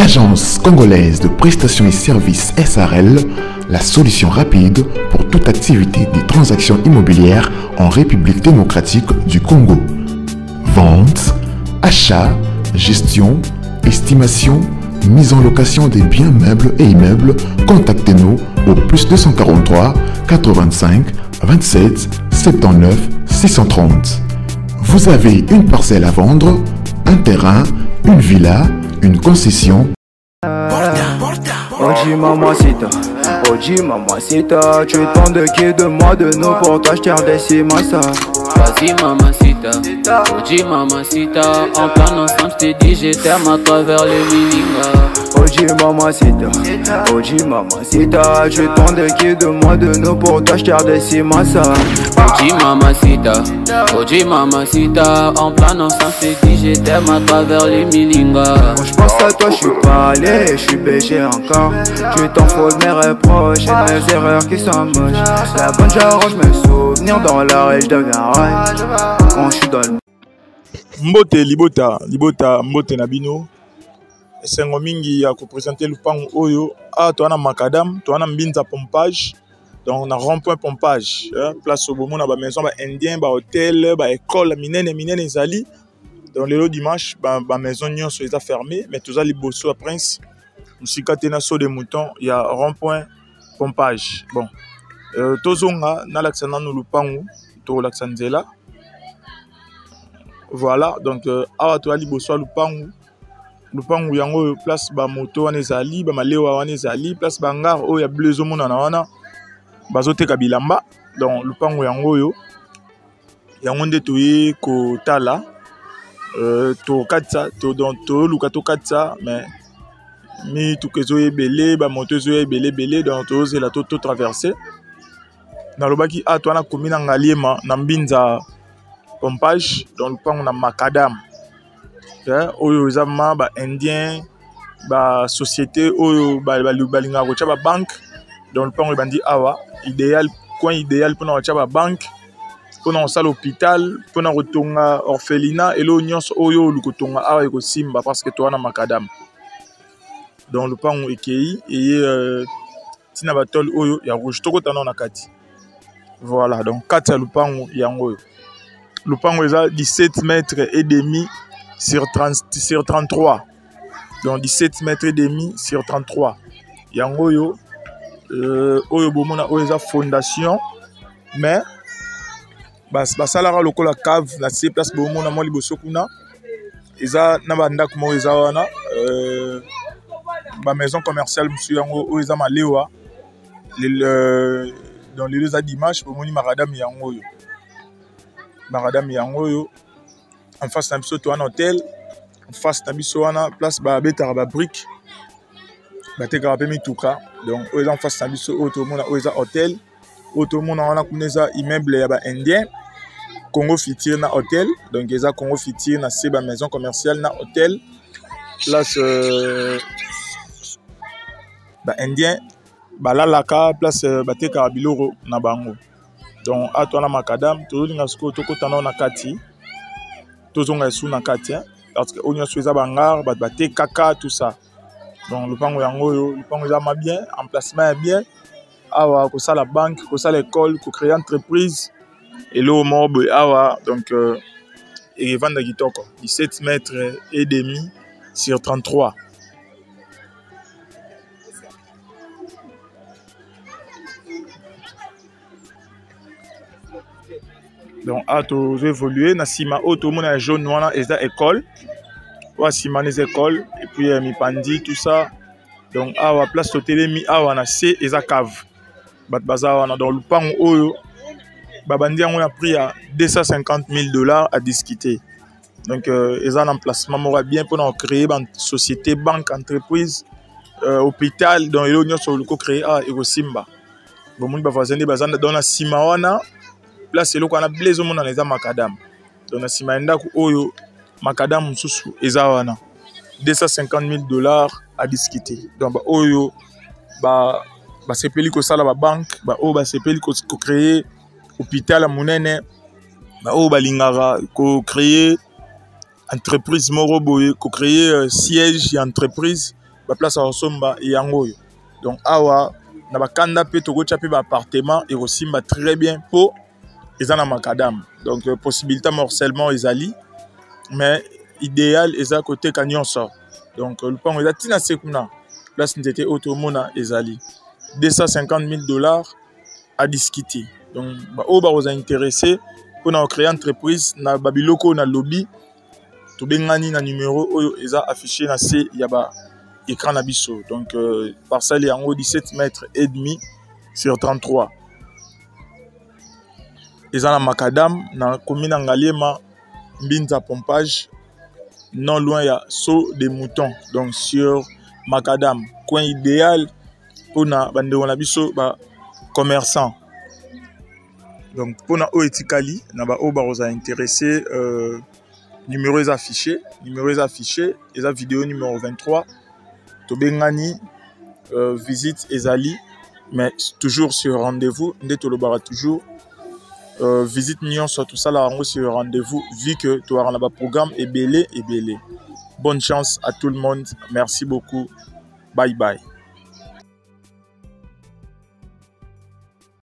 L'Agence congolaise de prestations et services SARL, la solution rapide pour toute activité des transactions immobilières en République démocratique du Congo. Vente, achat, gestion, estimation, mise en location des biens meubles et immeubles. Contactez-nous au +243 85 27 79 630. Vous avez une parcelle à vendre, un terrain, une villa, une concession. Oji mamacita, tu es tant de qui de moi de nous pour toi je t'ai redessus ça. Vas-y mamacita, Oji mamacita, en plan ensemble je t'ai dit je t'aime à travers le milinga. Oji mamacita, tu es tant de qui de moi de nous pour toi je t'ai redessus ça. Oji mamacita, en plan ensemble je t'ai dit je t'aime à travers le milinga. Quand je pense à toi je suis pas allé, je suis BG encore. Tu t'en fous de mes reproches et de mes erreurs qui sont moches. La bonne j'arrange mes souvenirs dans la rage de garage. Quand je suis dans le Mbote libota mbote nabino. Sengo mingi ya présenter lupango oyo. Ah toi na macadam, toi na mbinza pompage. Donc on a rond-point pompage, place au bomona ba maison ba indien, ba hôtel, ba école minene zali. Donc le dimanche ba maison nyonso eza fermé, mais tous ali bosso à Prince. Musika tena saut des moutons, il y a rond-point pompage. Bon. Tozonga na laksana no lupango, to laksanzela. Voilà, donc awa to ali bosso lupango. Lupango yango place ba moto wana ezali, ba malewa wana ezali, place ba ngar o ya blezo mona na wana. Bazoteka bilamba. Donc lupango yango yo. Yango nde toye ko tala. To katsa, to don to luka to katsa, mais mi tout que zoé belé, ba moto zoé belé, donc to zela to traverser. Dans le baki a to na commune ngaliema na mbinza pompage, dans le pan na macadam. Oyo zama ba indien, ba société oyo ba linga ko ba banque, dans le pan bandi awa, idéal coin idéal pour na ba banque, pour na salle hôpital, pour na rotonga orphelinat et lo nyos oyo lukotonga awa ko simba parce que to na macadam. Dans le pan ekei et tina batol oyo ya rouge toko tano na kati. Voilà, donc 4 lupango yango. Lupango eza 17 mètres et demi sur 33. Donc 17 mètres et demi sur 33. Yango yo oyo bomona oyo eza fondation mais basalara lokola cave na se place bomona mo liboso kuna eza na bandako mo eza wana ba maison commerciale monsieur yango oyo eza malewa dans les deux dimanche bomoni macadam yango yo. Macadam yango yo en face na biso to un hôtel, en face na biso wana place ba betara ba brique bateka ba mituka. Donc oyo en face na biso oyo to mona oyo eza hôtel, oyo to mona wana kuneza immeuble ya ba indien Congo Fitir na hôtel. Donc eza Congo Fitir na se ba maison commerciale na hôtel place ba indien balalaka place bateka biloro na bango. Donc à toi na macadam to linga sko to kotana na kati tozonga sou na kati parce que onyo soeza bangar batte kaka tout ça. Donc le pango yango yo le pango za bien emplacement bien awa ko sala banque ko sala école ko créer entreprise et le mob awa donc et vendre kitoko 17 mètres et demi sur 33. Donc à tout évoluer na sima auto mon jaune noir et ça école wa sima les écoles et puis mi pandi tout ça. Donc à la place hôtel mi awa na c et ça cave bat baza wana dans le pan oyo babandi on a pris à $250,000 à discuter. Donc ils ont un emplacement mora bien pour nous créer une société banque entreprise hôpital dans l'union sur le co créer à Egosimba. Bon mon ba voisin bazana dans la sima wana place eloko na blazo mona na eza macadam. Donc na sima ndako oyo macadam mususu eza wana $250,000 à discuter. Donc ba oyo ba sepeli ko sala ba banque, ba oyo ba sepeli ko créer hôpital monene, ba oyo ba lingara ko créer entreprise moro boye, ko créer siège et entreprise place à Osomba et Yangoyo. Donc, awa, na ba kanda pe togo chape ba appartement et aussi ba très bien pour les en macadam. Donc, possibilité morcellement ezali, mais idéal est à côté canyon sort. Donc, le pan est tina sekuna. Place n'était automona ezali. $250,000 à discuter. Donc, au bas vous intéressé pour créer une entreprise na babiloko na lobby. To bengani na numéro oyo eza affiché na C yaba écran na biso. Donc parcelle est en haut 17 mètres et demi sur 33. Eza na macadam na commune Ngaliema Mbinza pompage non loin ya saut des moutons. Donc sur macadam coin idéal pour na bande na biso ba commerçant. Donc pour na oetikali na ba o ba vous intéressé numéro est affiché, et la vidéo numéro 23. Tobengani, visite Ezali, mais toujours sur rendez-vous. Ndetolobara toujours. Visite Nyon sur tout ça là, sur rendez-vous, vu que tu as un programme et belé. Bonne chance à tout le monde. Merci beaucoup. Bye bye.